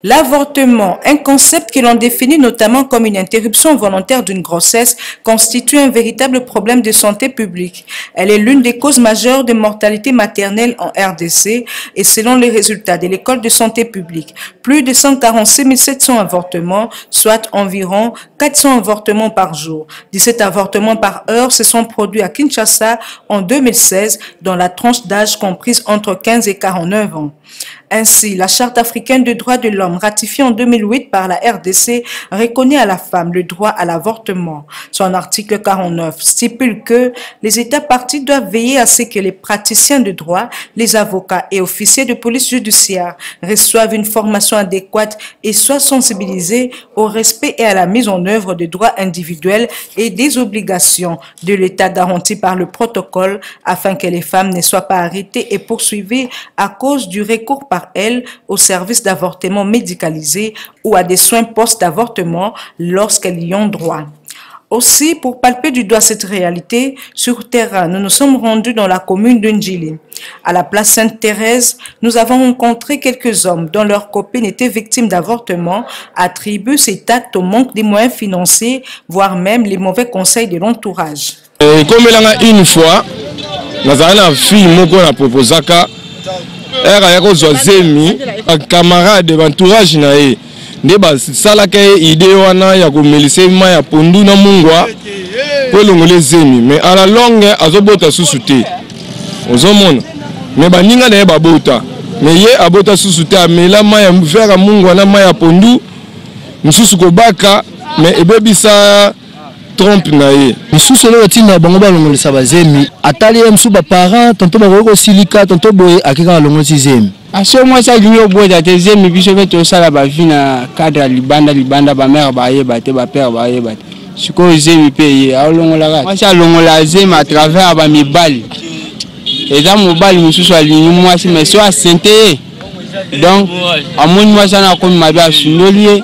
L'avortement, un concept que l'on définit notamment comme une interruption volontaire d'une grossesse, constitue un véritable problème de santé publique. Elle est l'une des causes majeures de mortalité maternelle en RDC et selon les résultats de l'école de santé publique, plus de 146 700 avortements, soit environ 400 avortements par jour. 17 avortements par heure se sont produits à Kinshasa en 2016 dans la tranche d'âge comprise entre 15 et 49 ans. Ainsi, la Charte africaine des droits de l'homme, ratifiée en 2008 par la RDC, reconnaît à la femme le droit à l'avortement. Son article 49 stipule que les États partis doivent veiller à ce que les praticiens de droit, les avocats et officiers de police judiciaire reçoivent une formation adéquate et soient sensibilisés au respect et à la mise en œuvre des droits individuels et des obligations de l'État garanties par le protocole afin que les femmes ne soient pas arrêtées et poursuivies à cause du recours par elles au service d'avortement médicalisé ou à des soins post-avortement lorsqu'elles y ont droit. Aussi, pour palper du doigt cette réalité, sur terrain, nous nous sommes rendus dans la commune de Ndjili. À la place Sainte-Thérèse, nous avons rencontré quelques hommes dont leurs copines étaient victimes d'avortement, attribuent cet acte au manque des moyens financiers, voire même les mauvais conseils de l'entourage. Comme une fois, nous avons une fille qui a proposé un camarade de l'entourage nae ndeba salaka idée wana ya komelisa ma ya pondu na mungwa po longole zemi mais à la longue azobota susute ozomona mais baninga na babota mais ye abota susute amela ma ya vera mungwa na ma ya pondu mususu ko baka mais ebebisa trompe na ye mususu le tina bango balongolisa bazemi atali msu ba parents tonto ba silika tonto boye akika longolisa zemi aso moi ça linyo boye te zemi biso beto sala ba vina cadre libanda ba mère ba ye ba te ba père ba ye ba siko zemi paye alongola ka moi ça longola zemi à travers ba mibali et dans mobali mususu alinyo moi si mais soit santé donc amoni moi ça na comme ma ba sunolié.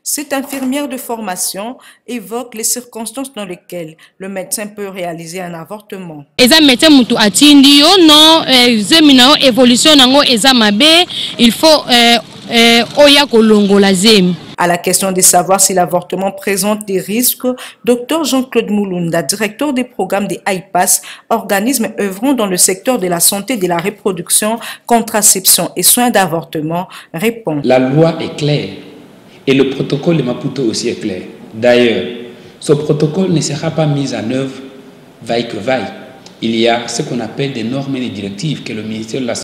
Cette infirmière de formation évoque les circonstances dans lesquelles le médecin peut réaliser un avortement. Il faut à la question de savoir si l'avortement présente des risques, Dr Jean-Claude Moulunda, directeur des programmes des IPAS, organisme œuvrant dans le secteur de la santé, de la reproduction, contraception et soins d'avortement, répond. La loi est claire et le protocole de Maputo aussi est clair. D'ailleurs, ce protocole ne sera pas mis en œuvre vaille que vaille. Il y a ce qu'on appelle des normes et des directives que le ministère de la